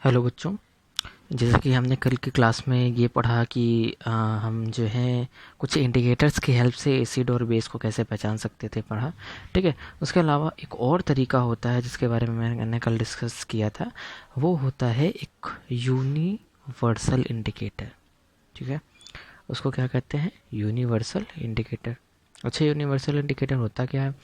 Hello बच्चों। जैसा कि हमने कल की क्लास में ये पढ़ा कि हम जो है कुछ इंडिकेटर्स की हेल्प से एसिड और बेस को कैसे पहचान सकते थे पढ़ा। ठीक है। उसके अलावा एक और तरीका होता है जिसके बारे में मैंने कल डिस्कस किया था। वो होता है एक यूनिवर्सल इंडिकेटर। ठीक है। उसको क्या कहते हैं? Universal indicator. अच्छा, यूनिवर्सल इंडिकेटर होता क्या है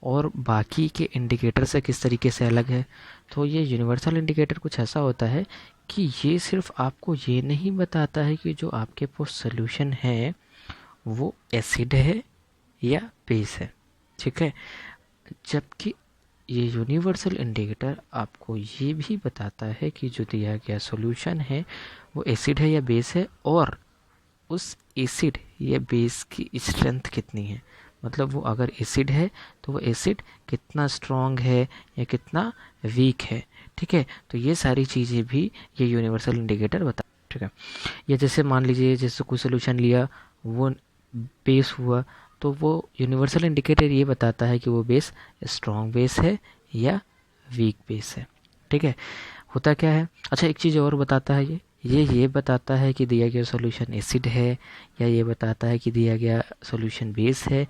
और बाकी के इंडिकेटर से किस तरीके से अलग है? तो ये यूनिवर्सल इंडिकेटर कुछ ऐसा होता है कि ये सिर्फ आपको ये नहीं बताता है कि जो आपके पास सोल्यूशन है वो एसिड है या बेस है। ठीक है। जबकि ये यूनिवर्सल इंडिकेटर आपको ये भी बताता है कि जो दिया गया सॉल्यूशन है वो एसिड है या बेस है, और उस एसिड या बेस की स्ट्रेंथ कितनी है। मतलब वो अगर एसिड है तो वो एसिड कितना स्ट्रॉन्ग है या कितना वीक है। ठीक है। तो ये सारी चीज़ें भी ये यूनिवर्सल इंडिकेटर बता। ठीक है। या जैसे मान लीजिए जैसे कोई सोल्यूशन लिया, वो बेस हुआ, तो वो यूनिवर्सल इंडिकेटर ये बताता है कि वो बेस स्ट्रॉन्ग बेस है या वीक बेस है। ठीक है। होता क्या है? अच्छा, एक चीज़ और बताता है ये बताता है कि दिया गया सॉल्यूशन एसिड है, या ये बताता है कि दिया गया सॉल्यूशन बेस है,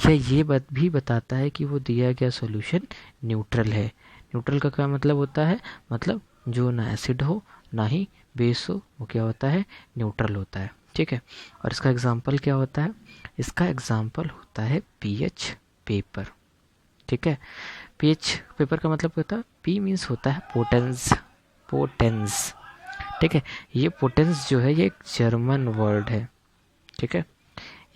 या ये बात भी बताता है कि वो दिया गया सॉल्यूशन न्यूट्रल है। न्यूट्रल का क्या मतलब होता है? मतलब जो ना एसिड हो ना ही बेस हो, वो क्या होता है? न्यूट्रल होता है। ठीक है। और इसका एग्जाम्पल क्या होता है? इसका एग्जाम्पल होता है पीएच पेपर। ठीक है। पीएच पेपर का मतलब होता है, पी मीन्स होता है पोटेंस। पोटेंस। ठीक है। ये पोटेंस जो है ये एक जर्मन वर्ड है। ठीक है।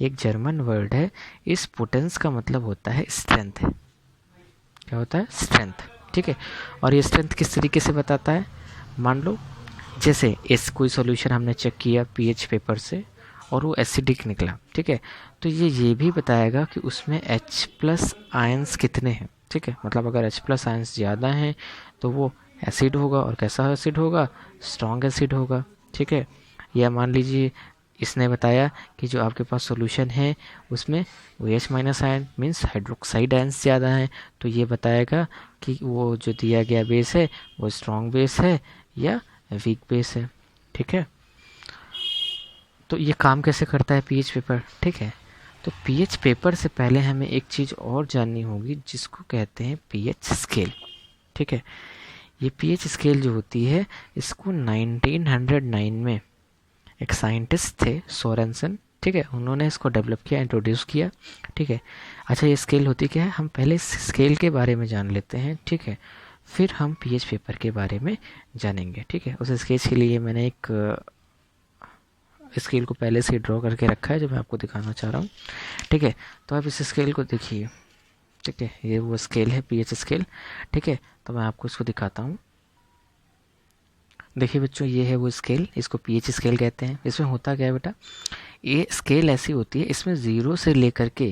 एक जर्मन वर्ड है। इस पोटेंस का मतलब होता है स्ट्रेंथ। क्या होता है? स्ट्रेंथ। ठीक है। और ये स्ट्रेंथ किस तरीके से बताता है? मान लो जैसे इस कोई सॉल्यूशन हमने चेक किया पीएच पेपर से और वो एसिडिक निकला। ठीक है। तो ये भी बताएगा कि उसमें H प्लस आयंस कितने हैं। ठीक है। मतलब अगर H प्लस आयंस ज़्यादा हैं तो वो एसिड होगा। और कैसा एसिड होगा? स्ट्रॉन्ग एसिड होगा। ठीक है। या मान लीजिए इसने बताया कि जो आपके पास सॉल्यूशन है उसमें वो H minus ion means hydroxide ions ज़्यादा हैं, तो ये बताएगा कि वो जो दिया गया बेस है वो स्ट्रॉन्ग बेस है या वीक बेस है। ठीक है। तो ये काम कैसे करता है पीएच पेपर? ठीक है। तो पीएच पेपर से पहले हमें एक चीज़ और जाननी होगी जिसको कहते हैं पीएच स्केल। ठीक है। ये पीएच स्केल जो होती है इसको 1909 में एक साइंटिस्ट थे सोरेनसन। ठीक है। उन्होंने इसको डेवलप किया, इंट्रोड्यूस किया। ठीक है। अच्छा, ये स्केल होती क्या है? हम पहले स्केल के बारे में जान लेते हैं। ठीक है। फिर हम पीएच पेपर के बारे में जानेंगे। ठीक है। उस स्केच के लिए मैंने एक स्केल को पहले से ड्रॉ करके रखा है जो मैं आपको दिखाना चाह रहा हूँ। ठीक है। तो आप इस स्केल को देखिए। ठीक है। ये वो स्केल है पीएच स्केल। ठीक है। तो मैं आपको इसको दिखाता हूँ। देखिए बच्चों, ये है वो स्केल, इसको पीएच स्केल कहते हैं। इसमें होता क्या है बेटा? ये स्केल ऐसी होती है, इसमें 0 से लेकर के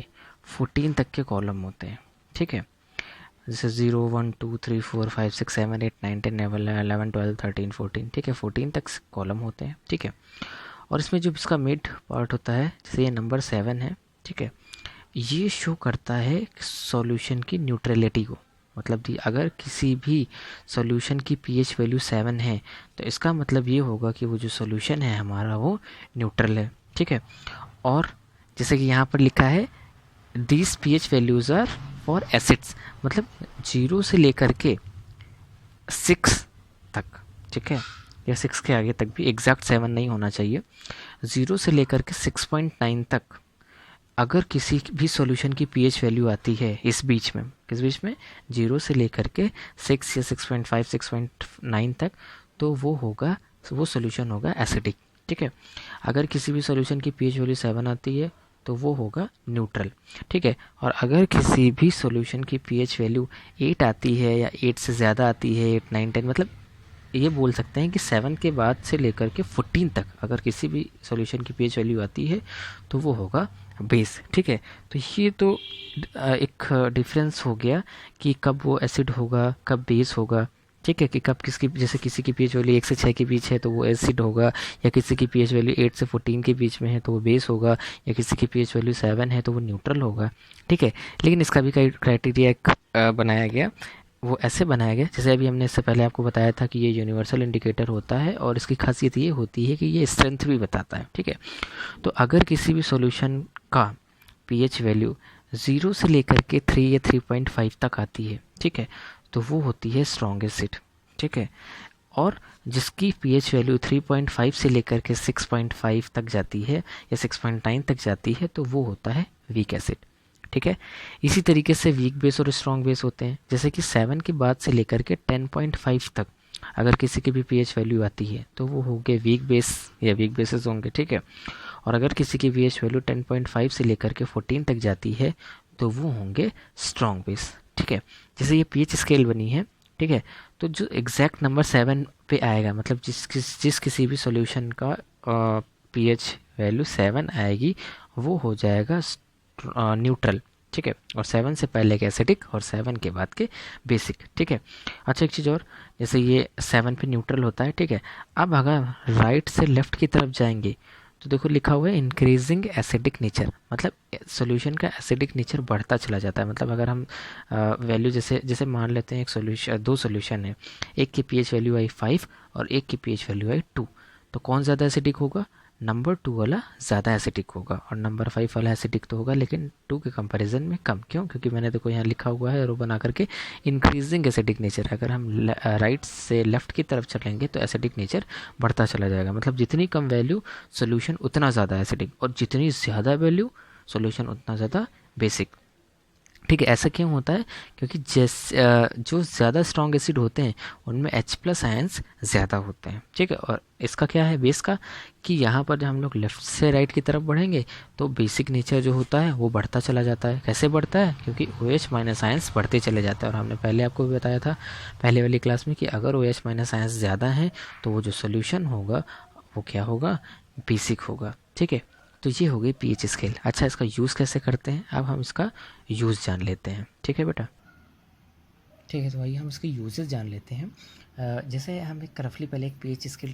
14 तक के कॉलम होते हैं। ठीक है। जैसे 0 1 2 3 4 5 6 7 8 9 10 11 12 13 14। ठीक है। 14 तक कॉलम होते हैं। ठीक है। और इसमें जो इसका मिड पार्ट होता है, जैसे ये नंबर 7 है। ठीक है। ये शो करता है सॉल्यूशन की न्यूट्रलिटी को। मतलब अगर किसी भी सॉल्यूशन की पीएच वैल्यू 7 है तो इसका मतलब ये होगा कि वो जो सॉल्यूशन है हमारा वो न्यूट्रल है। ठीक है। और जैसे कि यहाँ पर लिखा है these pH values are for acids, मतलब 0 से लेकर के 6 तक। ठीक है। या 6 के आगे तक भी, एग्जैक्ट 7 नहीं होना चाहिए। 0 से लेकर के 6.9 तक अगर किसी भी सॉल्यूशन की पीएच वैल्यू आती है इस बीच में, किस बीच में? 0 से लेकर के 6 या 6.5 6.9 तक, तो वो होगा, वो सॉल्यूशन होगा एसिडिक। ठीक है। अगर किसी भी सॉल्यूशन की पीएच वैल्यू 7 आती है तो वो होगा न्यूट्रल। ठीक है। और अगर किसी भी सॉल्यूशन की पीएच वैल्यू 8 आती है या 8 से ज़्यादा आती है, 8 9 10, मतलब ये बोल सकते हैं कि 7 के बाद से लेकर के 14 तक अगर किसी भी सॉल्यूशन की पीएच वैल्यू आती है तो वो होगा बेस। ठीक है। तो ये तो एक डिफरेंस हो गया कि कब वो एसिड होगा कब बेस होगा। ठीक है। कि कब किसकी, जैसे किसी की पीएच वैल्यू 1 से 6 के बीच है तो वो एसिड होगा, या किसी की पीएच वैल्यू 8 से 14 के बीच में है तो वो बेस होगा, या किसी की पीएच वैल्यू 7 है तो वो न्यूट्रल होगा। ठीक है। लेकिन इसका भी कई क्राइटेरिया बनाया गया वो ऐसे बनाया गया, जैसे अभी हमने इससे पहले आपको बताया था कि ये यूनिवर्सल इंडिकेटर होता है और इसकी खासियत ये होती है कि ये स्ट्रेंथ भी बताता है, ठीक है। तो अगर किसी भी सॉल्यूशन का पीएच वैल्यू 0 से लेकर के 3 या 3.5 तक आती है, ठीक है, तो वो होती है स्ट्रॉन्ग एसिड, ठीक है। और जिसकी पीएच वैल्यू 3.5 से लेकर के 6.5 तक जाती है या 6.9 तक जाती है, तो वो होता है वीक एसिड, ठीक है। इसी तरीके से वीक बेस और स्ट्रॉन्ग बेस होते हैं, जैसे कि 7 के बाद से लेकर के 10.5 तक अगर किसी की भी पीएच वैल्यू आती है तो वो होंगे वीक बेस या वीक बेसिस होंगे, ठीक है। और अगर किसी की पीएच वैल्यू 10.5 से लेकर के 14 तक जाती है तो वो होंगे स्ट्रॉन्ग बेस, ठीक है। जैसे ये पीएच स्केल बनी है, ठीक है, तो जो एग्जैक्ट नंबर 7 पे आएगा, मतलब जिस किसी भी सॉल्यूशन का पीएच वैल्यू 7 आएगी वो हो जाएगा न्यूट्रल, ठीक है। और 7 से पहले के एसिडिक और 7 के बाद के बेसिक, ठीक है। अच्छा एक चीज़ और, जैसे ये 7 पे न्यूट्रल होता है, ठीक है। अब अगर राइट से लेफ्ट की तरफ जाएंगे तो देखो लिखा हुआ है इंक्रीजिंग एसिडिक नेचर, मतलब सॉल्यूशन का एसिडिक नेचर बढ़ता चला जाता है। मतलब अगर हम वैल्यू जैसे जैसे मान लेते हैं एक सॉल्यूशन, दो सॉल्यूशन है, एक की पीएच वैल्यू आई 5 और एक की पीएच वैल्यू आई 2, तो कौन ज़्यादा एसिडिक होगा? नंबर 2 वाला ज़्यादा एसिडिक होगा और नंबर 5 वाला एसिडिक तो होगा लेकिन 2 के कंपैरिजन में कम। क्यों? क्योंकि मैंने देखो यहाँ लिखा हुआ है रो बना करके इंक्रीजिंग एसिडिक नेचर। अगर हम राइट से लेफ्ट की तरफ चलेंगे तो एसिडिक नेचर बढ़ता चला जाएगा। मतलब जितनी कम वैल्यू सोल्यूशन उतना ज़्यादा एसिडिक और जितनी ज़्यादा वैल्यू सोल्यूशन उतना ज़्यादा बेसिक, ठीक है। ऐसा क्यों होता है? क्योंकि जो ज़्यादा स्ट्रॉन्ग एसिड होते हैं उनमें H+ आयंस ज़्यादा होते हैं, ठीक है। और इसका क्या है बेस का, कि यहाँ पर जब हम लोग लेफ़्ट से राइट की तरफ बढ़ेंगे तो बेसिक नेचर जो होता है वो बढ़ता चला जाता है। कैसे बढ़ता है? क्योंकि OH- आयंस बढ़ते चले जाते हैं। और हमने पहले आपको भी बताया था पहले वाली क्लास में कि अगर OH- आयंस ज़्यादा हैं तो वो जो सोल्यूशन होगा वो क्या होगा? बेसिक होगा, ठीक है। तो ये हो गई पीएच स्केल। अच्छा इसका यूज़ कैसे करते हैं, अब हम इसका यूज़ जान लेते हैं, ठीक है बेटा। ठीक है, तो आइए हम इसके यूजेस जान लेते हैं। जैसे हम एक रफली पहले एक पीएच स्केल